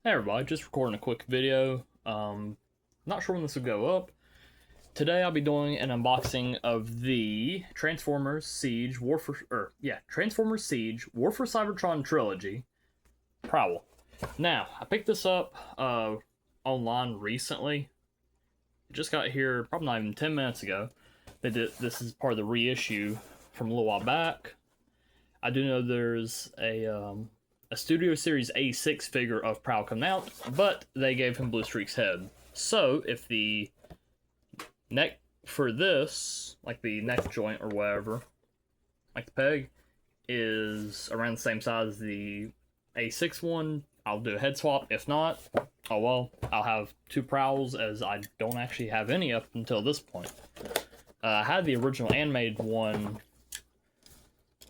Hey everybody, just recording a quick video. Not sure when this will go up. Today I'll be doing an unboxing of the Transformers Siege War for Cybertron Trilogy Prowl. Now, I picked this up online recently. It just got here probably not even 10 minutes ago. This is part of the reissue from a little while back. I do know there's a Studio Series A6 figure of Prowl coming out, but they gave him Blue Streak's head. So, if the neck for this, like the neck joint or whatever, like the peg, is around the same size as the A6 one, I'll do a head swap. If not, oh well, I'll have two Prowls, as I don't actually have any up until this point. I had the original animated one.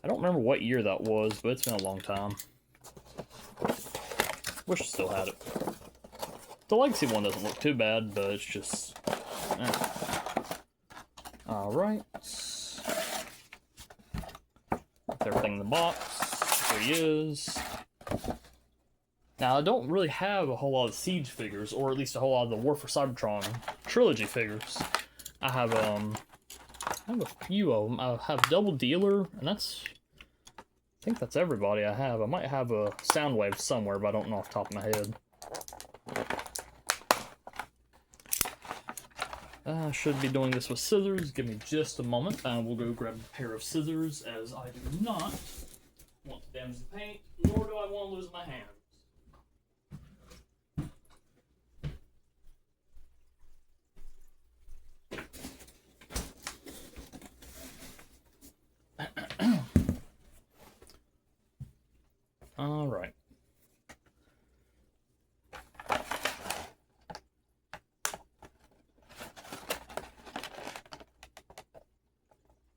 I don't remember what year that was, but it's been a long time. Wish I still had it. The Legacy one doesn't look too bad, but it's just... Alright. Everything in the box. Here he is. Now, I don't really have a whole lot of Siege figures, or at least a whole lot of the War for Cybertron trilogy figures. I have a few of them. I have Double Dealer, and that's... I think that's everybody I have. I might have a Soundwave somewhere, but I don't know off the top of my head. I should be doing this with scissors. Give me just a moment, and we'll go grab a pair of scissors, as I do not want to damage the paint, nor do I want to lose my hands. All right.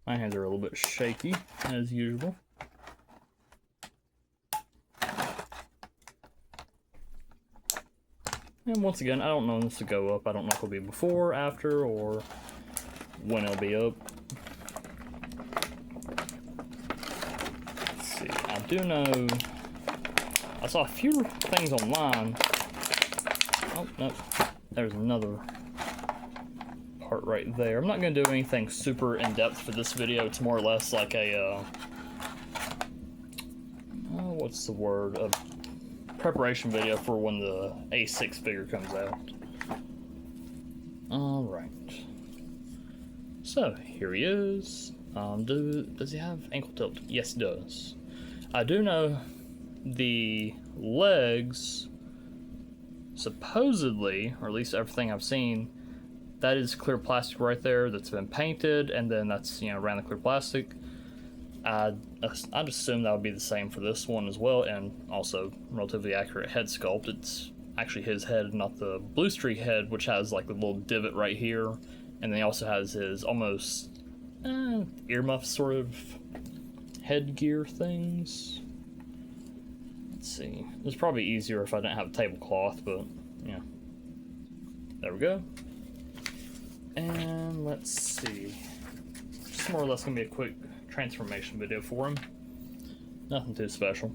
My hands are a little bit shaky, as usual. And once again, I don't know when this will go up. I don't know if it'll be before, after, or when it'll be up. Let's see. I do know... I saw a few things online. Oh, no. There's another part right there. I'm not going to do anything super in-depth for this video. It's more or less like a, what's the word? A preparation video for when the A6 figure comes out. Alright. So, here he is. Does he have ankle tilt? Yes, he does. I do know the legs, supposedly, or at least everything I've seen, that is clear plastic right there that's been painted, and then that's, you know, around the clear plastic. I'd assume that would be the same for this one as well, and also relatively accurate head sculpt. It's actually his head, not the Blue Streak head, which has like the little divot right here, and then he also has his almost earmuff sort of headgear things. Let's see. It was probably easier if I didn't have a tablecloth, but yeah. There we go. And let's see. Just more or less gonna be a quick transformation video for him. Nothing too special.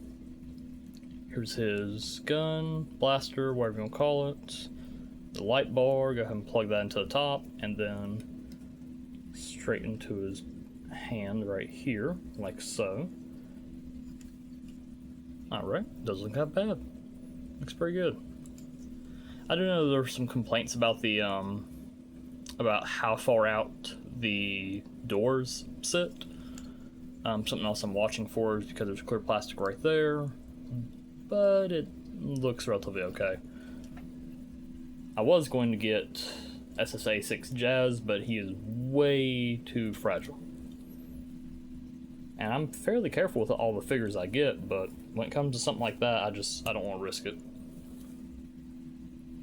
Here's his gun, blaster, whatever you want to call it. The light bar, go ahead and plug that into the top, and then straight into his hand right here, like so. Alright, doesn't look that bad. Looks pretty good. I do know there were some complaints about the, about how far out the doors sit. Something else I'm watching for is because there's clear plastic right there, but it looks relatively okay. I was going to get SS86 Jazz, but he is way too fragile. And I'm fairly careful with all the figures I get, but when it comes to something like that, I don't want to risk it.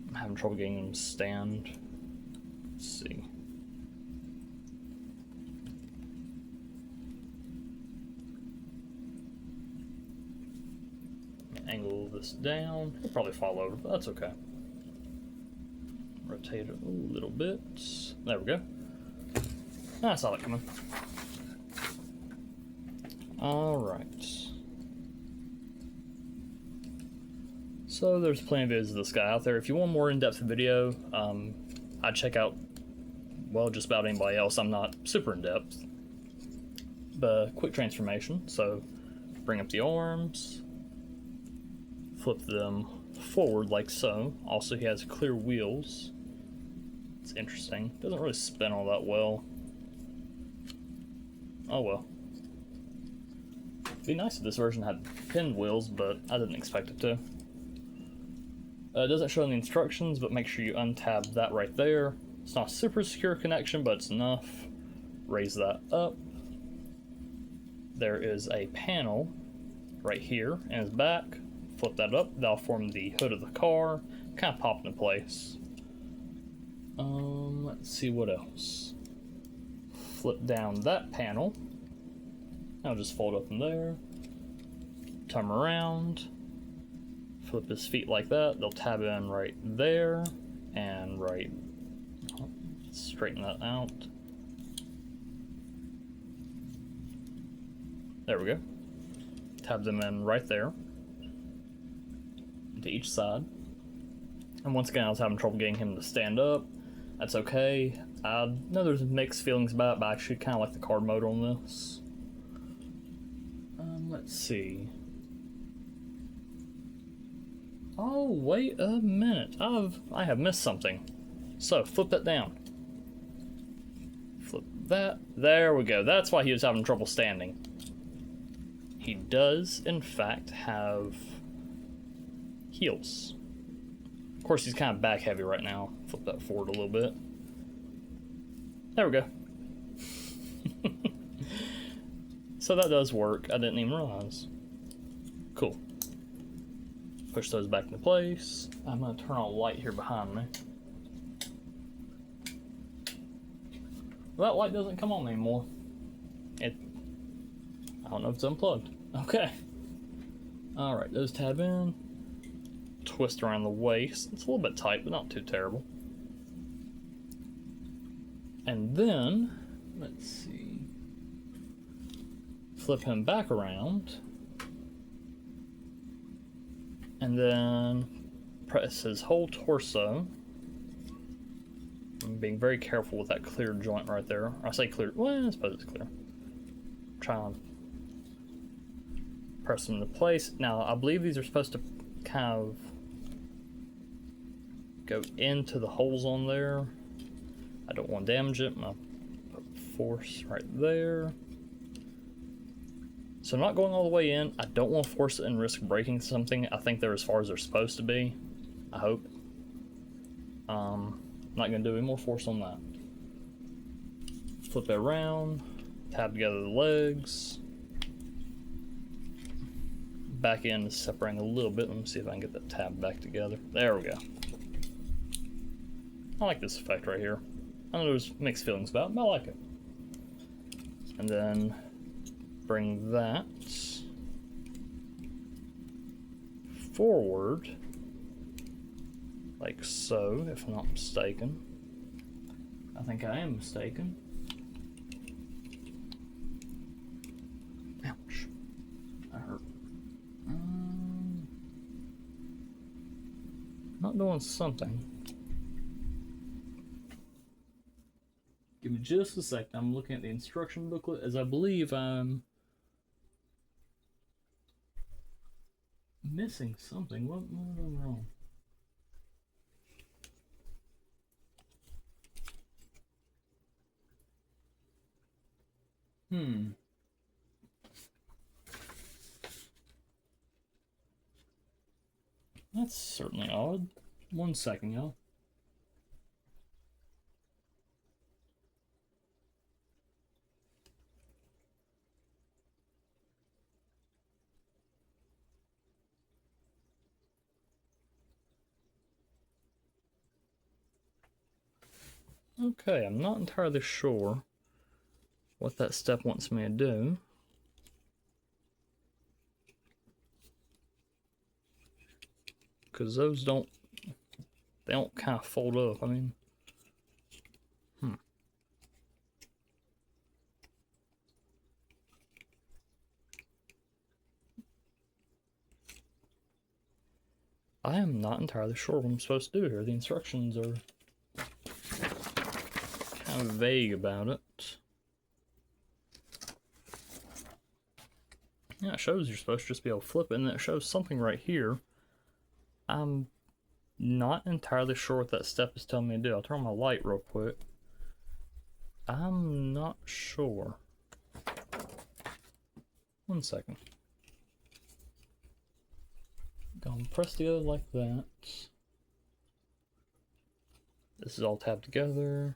I'm having trouble getting him to stand. Let's see. Angle this down. It'll probably fall over, but that's okay. Rotate it a little bit. There we go. I saw that coming. Alright. So there's plenty of videos of this guy out there. If you want a more in-depth video, I'd check out, well, just about anybody else. I'm not super in-depth. But quick transformation. So bring up the arms, flip them forward like so. Also, he has clear wheels. It's interesting. Doesn't really spin all that well. Oh well. It'd be nice if this version had pinned wheels, but I didn't expect it to. It doesn't show in the instructions, but make sure you untab that right there. It's not a super secure connection, but it's enough. Raise that up. There is a panel right here in his back. Flip that up. That'll form the hood of the car. Kind of pop into place. Let's see what else. Flip down that panel. I'll just fold up in there. Turn around. Flip his feet like that. They'll tab in right there and right. Straighten that out. There we go. Tab them in right there to each side. And once again, I was having trouble getting him to stand up. That's okay. I know there's mixed feelings about it, but I actually kind of like the card mode on this. Let's see. Oh, wait a minute. I have missed something. So, flip that down. Flip that. There we go. That's why he was having trouble standing. He does, in fact, have heels. Of course, he's kind of back heavy right now. Flip that forward a little bit. There we go. So that does work. I didn't even realize. Cool. Push those back into place. I'm going to turn on a light here behind me. Well, that light doesn't come on anymore. I don't know if it's unplugged. Okay. Alright, those tab in. Twist around the waist. It's a little bit tight, but not too terrible. And then, let's see. Flip him back around. And then press his whole torso. I'm being very careful with that clear joint right there. I say clear, well, I suppose it's clear. Try and press them into place. Now, I believe these are supposed to kind of go into the holes on there. I don't want to damage it. I'm going to put force right there. So I'm not going all the way in. I don't want to force it and risk breaking something. I think they're as far as they're supposed to be. I hope. I'm not going to do any more force on that. Flip it around. Tab together the legs. Back end is separating a little bit. Let me see if I can get that tab back together. There we go. I like this effect right here. I know there's mixed feelings about it, but I like it. And then bring that forward, like so, if I'm not mistaken. I think I am mistaken. Ouch. That hurt. Not doing something. Give me just a second. I'm looking at the instruction booklet as I believe I'm missing something. What am I wrong? That's certainly odd. 1 second, y'all. Okay, I'm not entirely sure what that step wants me to do. Because those they don't kind of fold up. I mean, I am not entirely sure what I'm supposed to do here. The instructions are kind of vague about it. Yeah, it shows you're supposed to just be able to flip it, and it shows something right here. I'm not entirely sure what that step is telling me to do. I'll turn on my light real quick. I'm not sure. 1 second. Gonna press together like that. This is all tabbed together.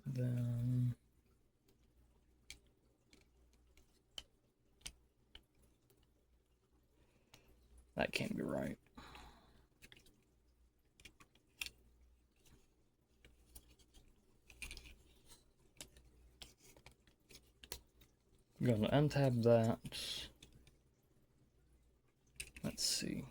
Then that can't be right. I'm going to untab that. Let's see.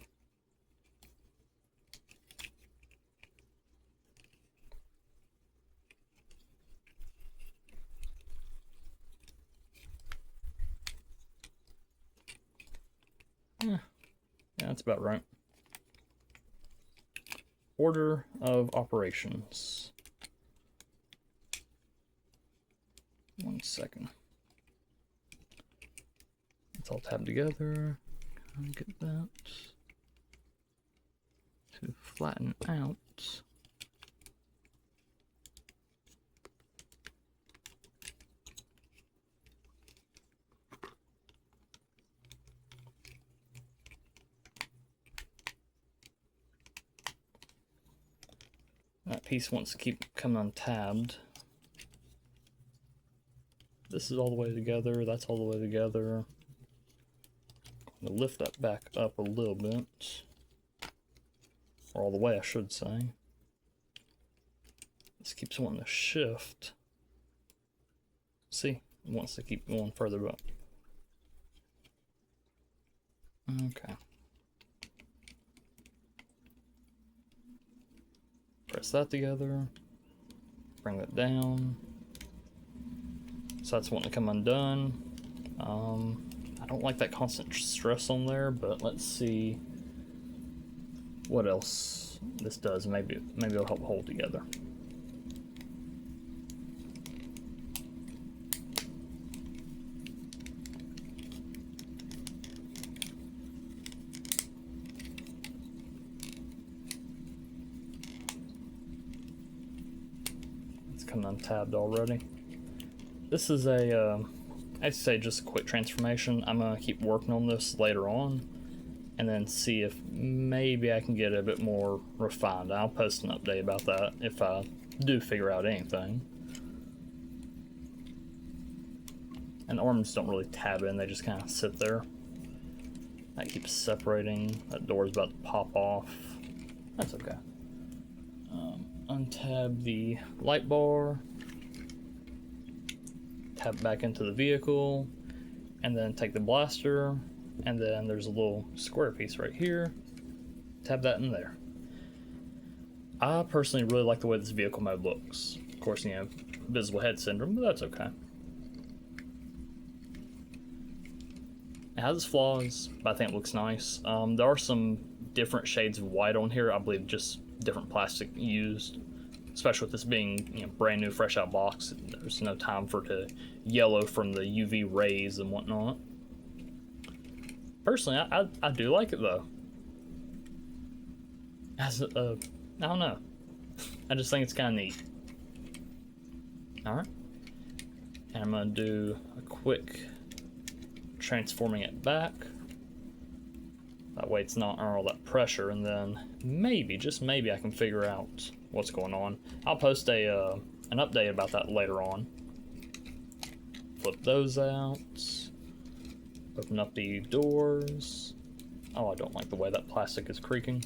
Yeah, that's about right. Order of operations. 1 second. It's all tabbed together. Get that to flatten out. That piece wants to keep coming untabbed. This is all the way together, that's all the way together. I'm gonna lift that back up a little bit. Or all the way, I should say. This keeps wanting to shift. See? It wants to keep going further up. Okay. Press that together. Bring that down. So that's wanting to come undone. I don't like that constant stress on there, but let's see what else this does. Maybe it'll help hold together. It's come untabbed already. This is a I'd say just a quick transformation. I'm gonna keep working on this later on and then see if maybe I can get it a bit more refined. I'll post an update about that if I do figure out anything. And the arms don't really tab in, they just kind of sit there. That keeps separating. That door's about to pop off. That's okay. Untab the light bar. Tab back into the vehicle, and then take the blaster, and then there's a little square piece right here. Tab that in there. I personally really like the way this vehicle mode looks. Of course, you know, visible head syndrome, but that's okay. It has its flaws, but I think it looks nice. There are some different shades of white on here. I believe just different plastic used. Especially with this being, you know, brand new, fresh out box, there's no time for it to yellow from the UV rays and whatnot. Personally, I do like it though. As I don't know, I just think it's kind of neat. All right, and I'm gonna do a quick transforming it back. That way it's not under all that pressure, and then maybe, just maybe, I can figure out what's going on. I'll post an update about that later on. Flip those out. Open up the doors. Oh, I don't like the way that plastic is creaking.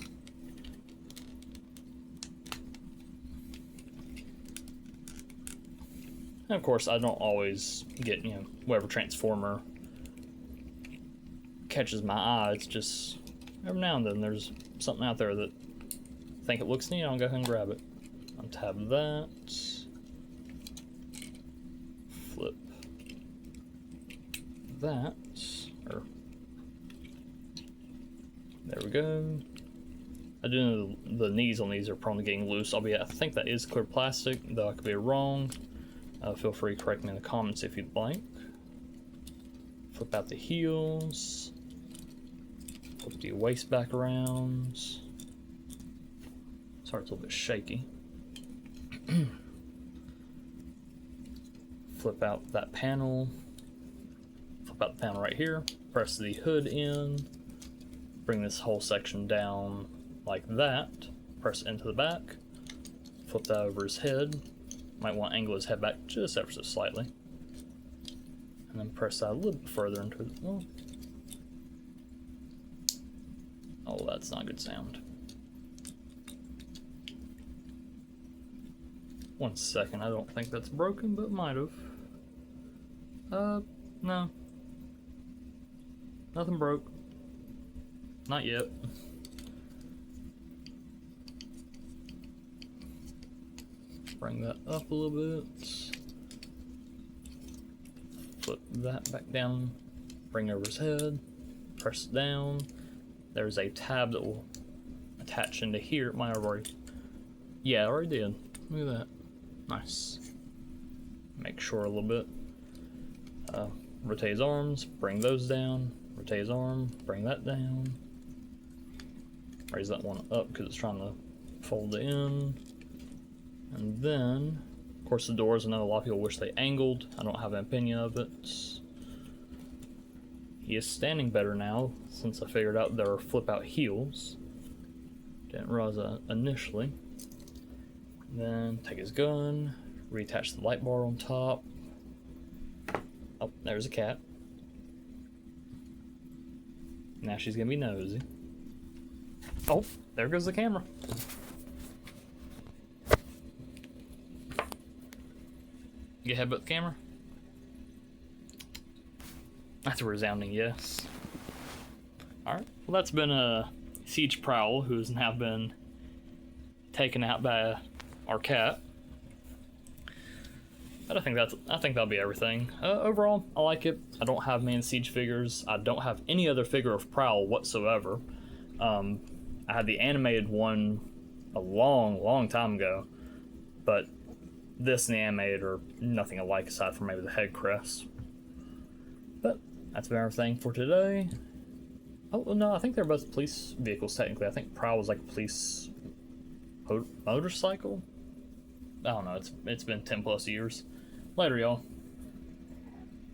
And of course, I don't always get, you know, whatever transformer catches my eye. It's just every now and then there's something out there that I think it looks neat. I'll go ahead and grab it. Untab that. Flip that. Or we go. I do know the knees on these are prone to getting loose, albeit I think that is clear plastic, though I could be wrong. Feel free to correct me in the comments if you'd like. Flip out the heels. Flip the waist back around. Sorry, it's a little bit shaky. Flip out that panel. Flip out the panel right here. Press the hood in. Bring this whole section down like that. Press it into the back. Flip that over his head. Might want to angle his head back just ever so slightly. And then press that a little bit further into it. Oh, that's not a good sound. One second, I don't think that's broken, but it might have. No. Nothing broke. Not yet. Bring that up a little bit. Flip that back down. Bring over his head. Press it down. There's a tab that will attach into here. It might have already... Yeah, it already did. Look at that. Nice. Make sure a little bit. Rotate his arms. Bring those down. Rotate his arm. Bring that down. Raise that one up because it's trying to fold it in. And then, of course, the doors, I know a lot of people wish they angled. I don't have an opinion of it. He is standing better now since I figured out there are flip out heels. Didn't realize that initially. Then take his gun, reattach the light bar on top. Oh, there's a cat. Now she's gonna be nosy. Oh, there goes the camera. You headbutt the camera? That's a resounding yes. Alright, well that's been a Siege Prowl, who has now been taken out by our cat. But I think that'll be everything. Overall, I like it. I don't have main Siege figures. I don't have any other figure of Prowl whatsoever. I had the animated one a long time ago, but this and the animated are nothing alike aside from maybe the head crest. But that's been everything for today. Oh no, I think they're both police vehicles technically. I think Prowl was like a police motorcycle. I don't know. It's been 10 plus years. Later, y'all.